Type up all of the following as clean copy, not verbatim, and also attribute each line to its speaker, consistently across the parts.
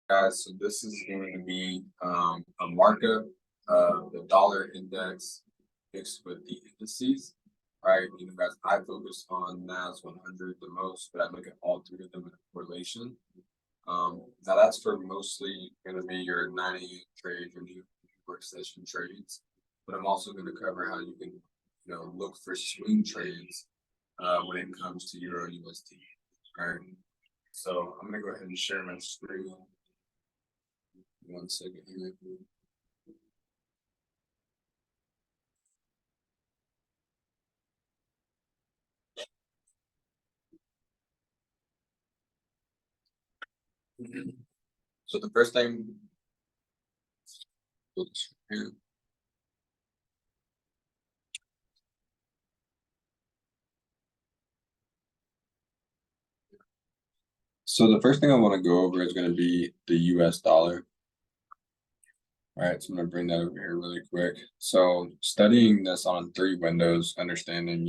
Speaker 1: Guys, so this is going to be a markup of the dollar index mixed with the indices, right? Guys, I focus on NAS 100 the most, but I look at all three of them in correlation. Now that's for mostly going to be your 9 a.m. trade, your New York session trades, but I'm also going to cover how you can, look for swing trades when it comes to Euro USD. All right. So I'm going to go ahead and share my screen. 1 second here. So the first thing, so the first thing I want to go over is going to be the US dollar. All right, so I'm going to bring that over here really quick. So studying this on 3 windows, understanding,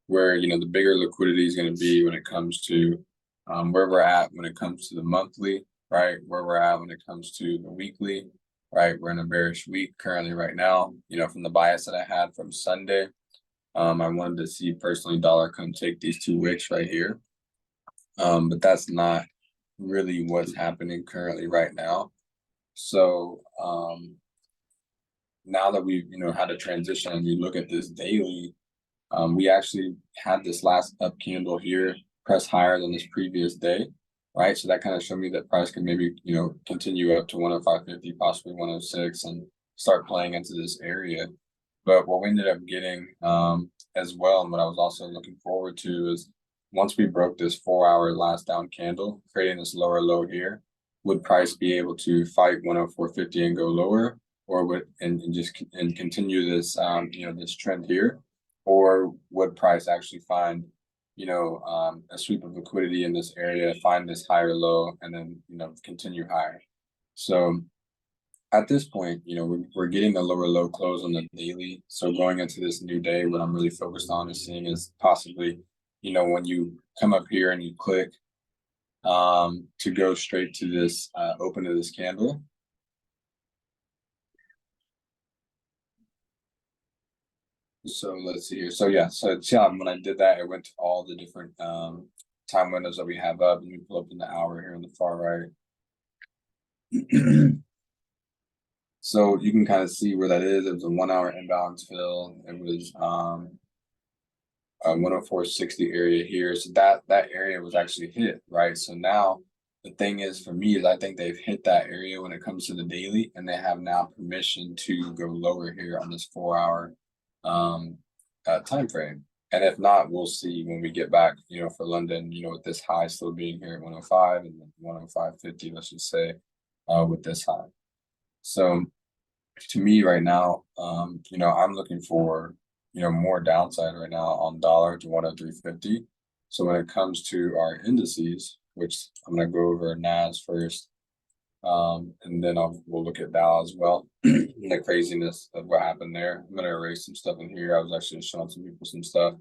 Speaker 1: where, the bigger liquidity is going to be when it comes to where we're at when it comes to the monthly, right? Where we're at when it comes to the weekly, right? We're in a bearish week currently right now, from the bias that I had from Sunday. I wanted to see personally dollar come take these 2 wicks right here. But that's not really what's happening currently right now. So now that we've had a transition and you look at this daily, we actually had this last up candle here press higher than this previous day, right? So that kind of showed me that price can maybe continue up to 105.50, possibly 106, and start playing into this area. But what we ended up getting as well, and what I was also looking forward to, is once we broke this 4-hour last down candle, creating this lower low here, would price be able to fight 104.50 and go lower, or would and continue this this trend here, or would price actually find a sweep of liquidity in this area, find this higher low, and then continue higher? So at this point, we're getting a lower low close on the daily. So going into this new day, what I'm really focused on is seeing is possibly, when you come up here and you click to go straight to this open to this candle. So let's see here. So yeah, so when I did that, it went to all the different time windows that we have up, and we pull up in the hour here on the far right. So you can kind of see where that is. It was a 1-hour imbalance fill. It was 104.60 area here. So that area was actually hit, right? So now the thing is, for me, is I think they've hit that area when it comes to the daily, and they have now permission to go lower here on this 4-hour time frame. And if not, we'll see when we get back, for London, with this high still being here at 105 and then 105.50, let's just say, with this high. So to me right now, I'm looking for, more downside right now on dollar to 103.50. So when it comes to our indices, which I'm going to go over NAS first, and then we'll look at Dow as well, and the craziness of what happened there. I'm going to erase some stuff in here. I was actually showing some people some stuff,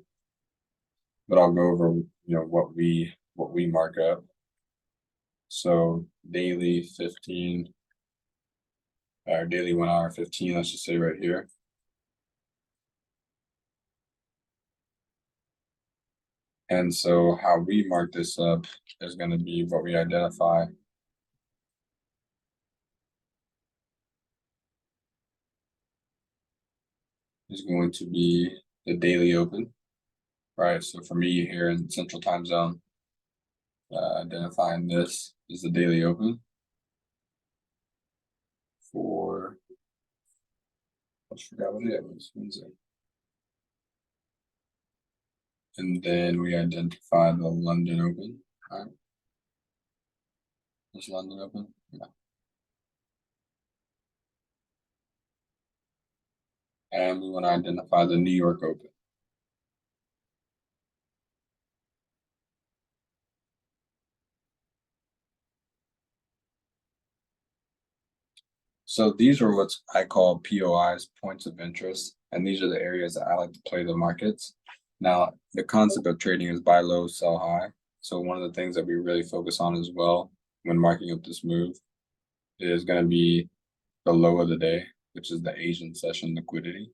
Speaker 1: but I'll go over, what we mark up. So daily 15, or daily 1-hour 15, let's just say right here. And so how we mark this up is going to be what we identify is going to be the daily open, right? So for me here in Central Time Zone, identifying this is the daily open for, I forgot what it was, Wednesday. And then we identify the London open, right? Is London open? Yeah. And we want to identify the New York open. So these are what I call POIs, points of interest, and these are the areas that I like to play the markets. Now, the concept of trading is buy low, sell high. So one of the things that we really focus on as well when marking up this move is going to be the low of the day, which is the Asian session liquidity,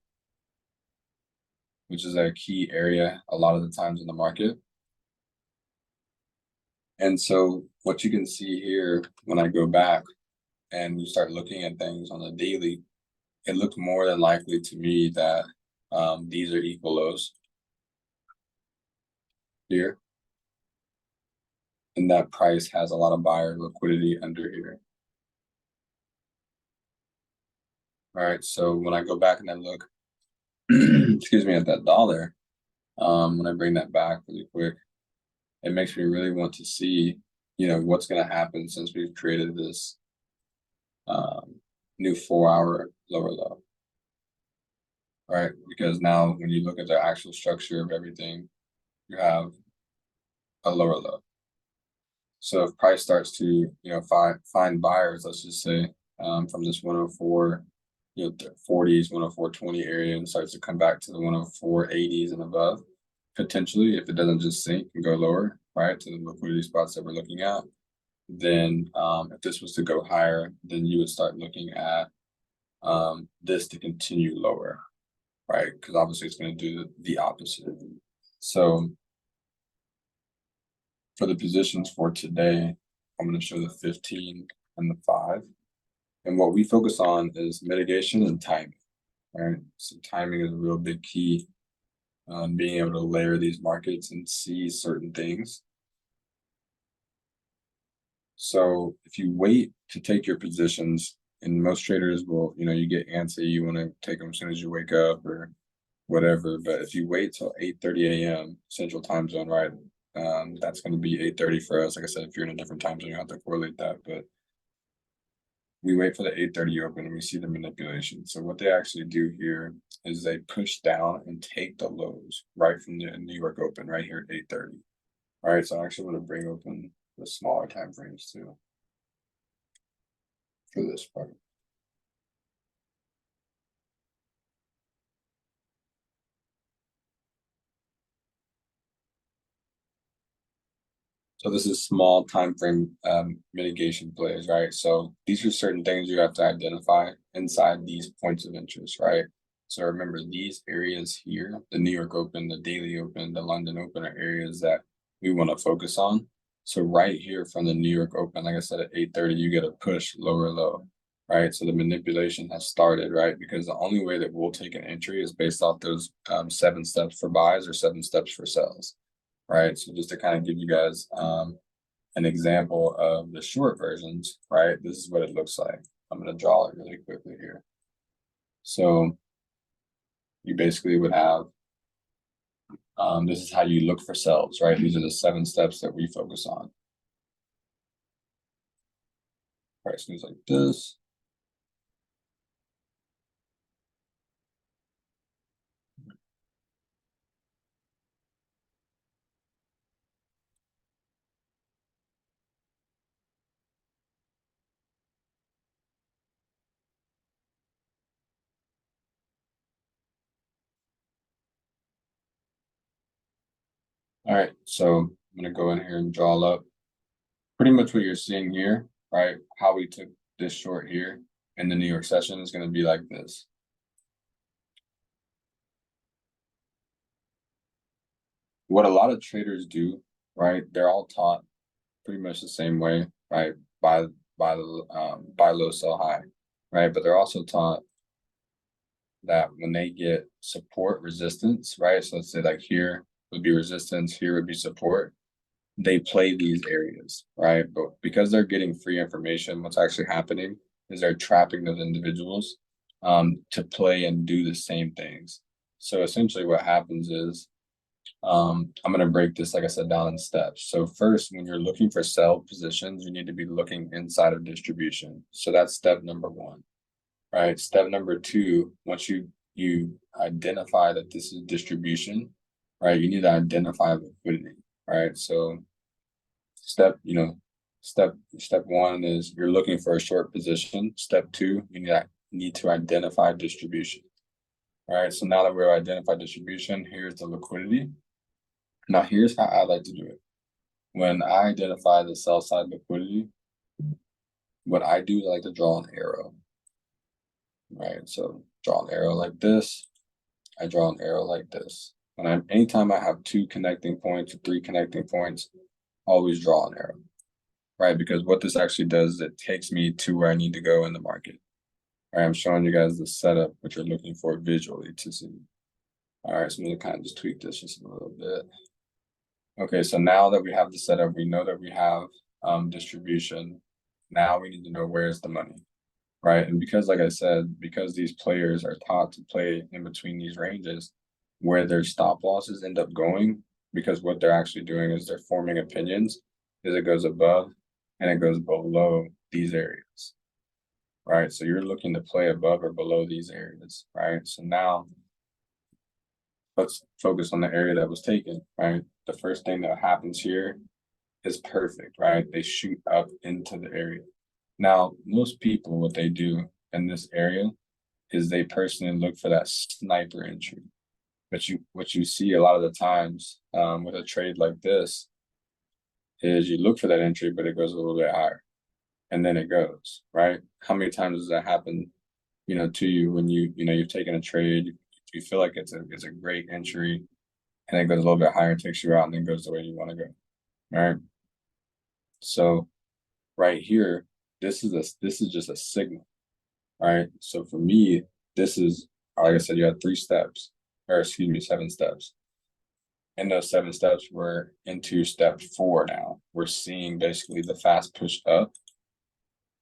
Speaker 1: which is a key area a lot of the times in the market. And so what you can see here, when I go back and you start looking at things on the daily, it looks more than likely to me that these are equal lows here. And that price has a lot of buyer liquidity under here. All right, so when I go back and I look, excuse me, at that dollar, when I bring that back really quick, it makes me really want to see, what's going to happen since we've created this new 4-hour lower low. Right, because now when you look at the actual structure of everything, you have a lower low. So if price starts to, find buyers, let's just say, from this 104, 40s, 104.20 area, and starts to come back to the 104.80s and above, potentially, if it doesn't just sink and go lower, right, to the liquidity spots that we're looking at, then if this was to go higher, then you would start looking at this to continue lower, right? Because obviously it's going to do the opposite. So for the positions for today, I'm going to show the 15 and the 5. And what we focus on is mitigation and timing, right? So timing is a real big key on being able to layer these markets and see certain things. So if you wait to take your positions, and most traders will, you get antsy, you want to take them as soon as you wake up or whatever. But if you wait till 8:30 a.m. Central Time Zone, right? That's going to be 8:30 for us. Like I said, if you're in a different time zone, you have to correlate that. But we wait for the 8:30 open and we see the manipulation. So what they actually do here is they push down and take the lows right from the New York Open right here at 8:30. All right, so I actually want to bring open the smaller time frames too for this part. So this is small time frame mitigation plays, right? So these are certain things you have to identify inside these points of interest, right? So remember these areas here, the New York Open, the Daily Open, the London Open are areas that we want to focus on. So right here from the New York Open, like I said, at 8:30, you get a push lower low, right? So the manipulation has started, right? Because the only way that we'll take an entry is based off those 7 steps for buys or 7 steps for sells. Right, so just to kind of give you guys an example of the short versions, right? This is what it looks like. I'm going to draw it really quickly here. So you basically would have, this is how you look for sells, right? These are the 7 steps that we focus on. Price moves like this. All right, so I'm going to go in here and draw up pretty much what you're seeing here, right? How we took this short here in the New York session is going to be like this. What a lot of traders do, right? They're all taught pretty much the same way, right? Buy low, sell high, right? But they're also taught that when they get support resistance, right? So let's say like here would be resistance, here would be support. They play these areas, right? But because they're getting free information, what's actually happening is they're trapping those individuals to play and do the same things. So essentially what happens is I'm going to break this, like I said, down in steps. So first, when you're looking for sell positions, you need to be looking inside of distribution. So that's step number 1, right? Step number 2, once you identify that this is distribution, right? You need to identify liquidity, right? So step 1 is you're looking for a short position. Step 2, you need to identify distribution. All right, so now that we've identified distribution, here's the liquidity. Now, here's how I like to do it. When I identify the sell side liquidity, what I do is I like to draw an arrow, right? So draw an arrow like this. I draw an arrow like this. Anytime I have two connecting points or three connecting points, always draw an arrow, right? Because what this actually does is it takes me to where I need to go in the market. All right, I'm showing you guys the setup, which you're looking for visually to see. All right, so I'm gonna kind of just tweak this just a little bit. Okay, so now that we have the setup, we know that we have distribution. Now we need to know where's the money, right? And because, like I said, because these players are taught to play in between these ranges, where their stop losses end up going, because what they're actually doing is they're forming opinions, is it goes above and it goes below these areas, right? So you're looking to play above or below these areas, right? So now let's focus on the area that was taken, right? The first thing that happens here is perfect, right? They shoot up into the area. Now, most people, what they do in this area is they personally look for that sniper entry. But what you see a lot of the times with a trade like this is you look for that entry, but it goes a little bit higher, and then it goes, right? How many times does that happen, to you when you've taken a trade, you feel like it's a great entry, and it goes a little bit higher, takes you out, and then goes the way you want to go, right? So right here, this is just a signal, right? So for me, this is, like I said, you had 3 steps, or excuse me, 7 steps. And those 7 steps, we're into step 4 now. We're seeing basically the fast push up,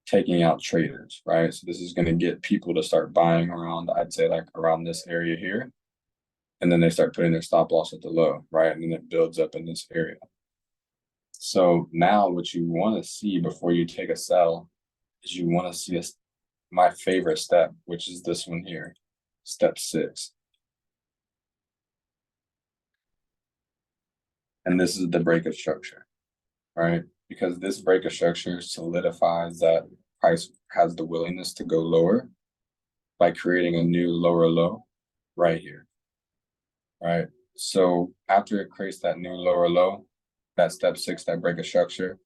Speaker 1: taking out traders, right? So this is going to get people to start buying around, I'd say like around this area here. And then they start putting their stop loss at the low, right? And then it builds up in this area. So now what you want to see before you take a sell is you want to see my favorite step, which is this one here, step 6. And this is the break of structure, right? Because this break of structure solidifies that price has the willingness to go lower by creating a new lower low right here, right? So after it creates that new lower low, that step 6, that break of structure,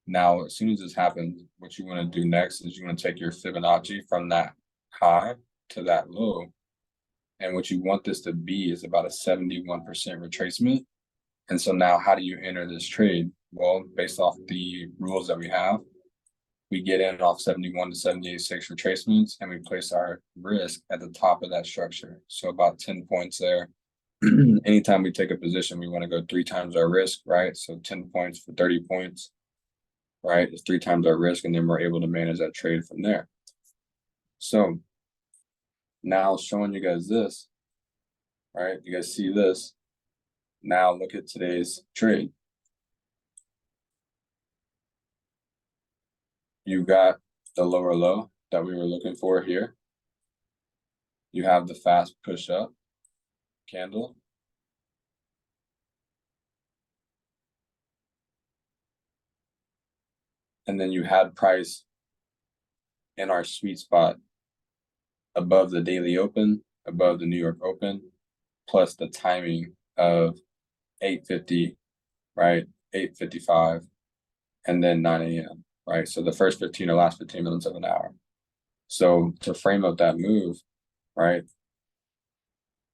Speaker 1: now as soon as this happens, what you want to do next is you want to take your Fibonacci from that high to that low. And what you want this to be is about a 71% retracement. And so now how do you enter this trade? Well, based off the rules that we get in off 71 to 78.6 retracements, and we place our risk at the top of that structure. So about 10 points there. Anytime we take a position, we want to go 3 times our risk, right? So 10 points for 30 points, right? It's 3 times our risk, and then we're able to manage that trade from there. So now showing you guys this, right? You guys see this. Now look at today's trade. You got the lower low that we were looking for here. You have the fast push up candle. And then you had price in our sweet spot above the daily open, above the New York open, plus the timing of 8:50, right? 8:55, and then 9 a.m., right? So the first 15 or last 15 minutes of an hour. So to frame up that move, right?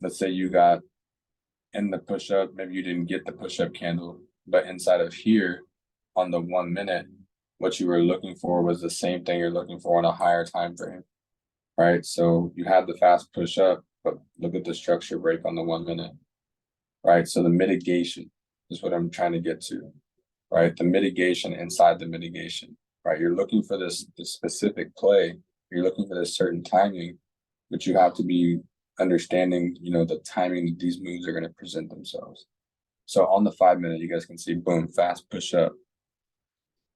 Speaker 1: Let's say you got in the push up, maybe you didn't get the push up candle, but inside of here on the 1 minute, what you were looking for was the same thing you're looking for on a higher time frame, right? So you had the fast push up, but look at the structure break on the 1 minute, right? So the mitigation is what I'm trying to get to, right? The mitigation inside the mitigation, right? You're looking for this specific play. You're looking for this certain timing, but you have to be understanding, the timing that these moves are going to present themselves. So on the 5 minute, you guys can see, boom, fast push up.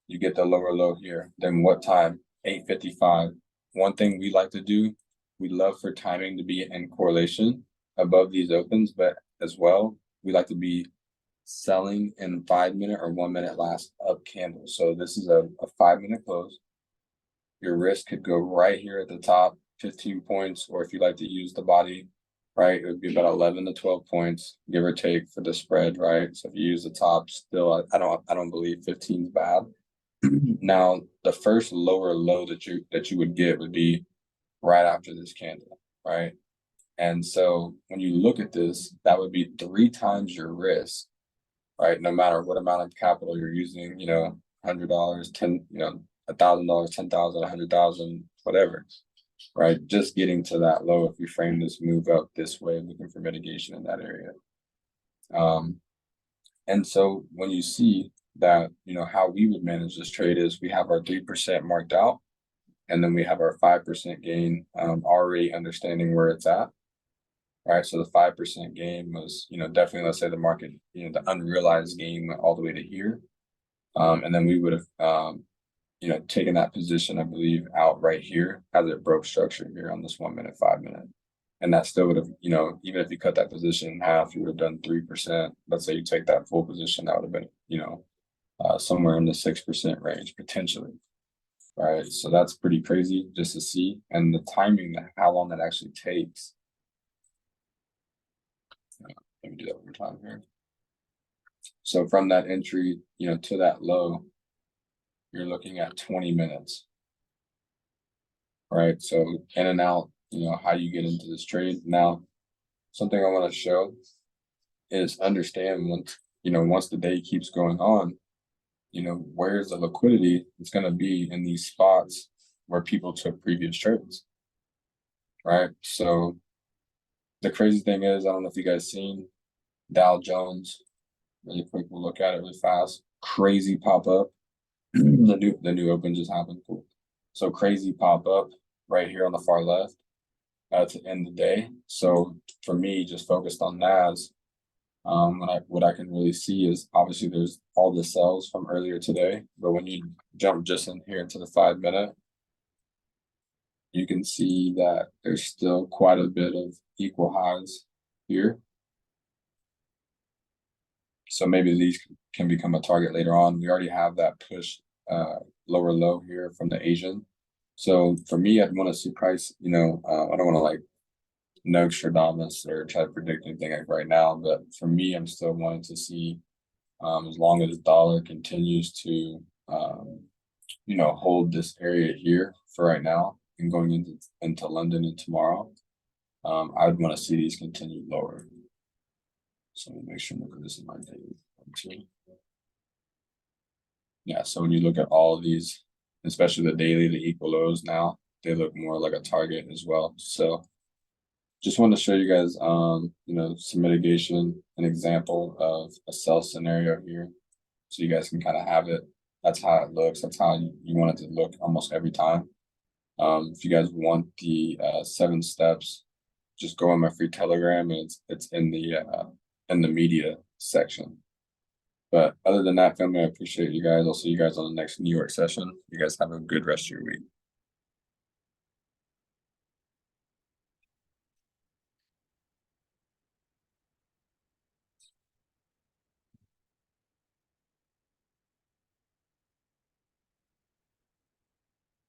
Speaker 1: You get the lower low here. Then what time? 8:55. One thing we like to do, we love for timing to be in correlation above these opens, but as well, we like to be selling in 5 minute or 1 minute last up candles. So this is a 5 minute close. Your risk could go right here at the top, 15 points, or if you like to use the body, right, it would be about 11 to 12 points, give or take, for the spread, right? So if you use the top, still, I don't believe 15 is bad. Now, the first lower low that you would get would be right after this candle, right? And so when you look at this, that would be 3 times your risk, right? No matter what amount of capital you're using, $100, 10, $1,000, 10,000, 100,000, whatever, right? Just getting to that low if you frame this move up this way, looking for mitigation in that area. And so when you see that, how we would manage this trade is we have our 3% marked out, and then we have our 5% gain, already understanding where it's at. Right. So the 5% gain was, definitely, let's say the market, the unrealized gain went all the way to here. And then we would have, taken that position, I believe, out right here as it broke structure here on this 1 minute, 5 minute. And that still would have, even if you cut that position in half, you would have done 3%. Let's say you take that full position, that would have been, somewhere in the 6% range potentially. Right. So that's pretty crazy just to see. And the timing, how long that actually takes. Let me do that one more time here. So from that entry, to that low, you're looking at 20 minutes. Right. So in and out, how you get into this trade. Now, something I want to show is understand once the day keeps going on, where's the liquidity it's going to be in these spots where people took previous trades. Right. So the crazy thing is, I don't know if you guys seen Dow Jones. Really quick, we'll look at it really fast. Crazy pop up. the new open just happened. Cool. So crazy pop up right here on the far left to end the day. So for me, just focused on NAS, what I can really see is obviously there's all the sells from earlier today, but when you jump just in here into the 5 minute, you can see that there's still quite a bit of equal highs here. So maybe these can become a target later on. We already have that push lower low here from the Asian. So for me, I'd want to see price, I don't want to like Nostradamus or try to predict anything like right now, but for me, I'm still wanting to see as long as the dollar continues to hold this area here for right now and going into London and tomorrow, I'd want to see these continue lower. So let me make sure I look at this in my daily too. Yeah, so when you look at all of these, especially the daily, the equal lows now, they look more like a target as well. So just wanted to show you guys, some mitigation, an example of a sell scenario here. So you guys can kind of have it. That's how it looks. That's how you want it to look almost every time. If you guys want the 7 steps, just go on my free Telegram, and it's in the media section. But other than that, family, I appreciate you guys. I'll see you guys on the next New York session. You guys have a good rest of your week.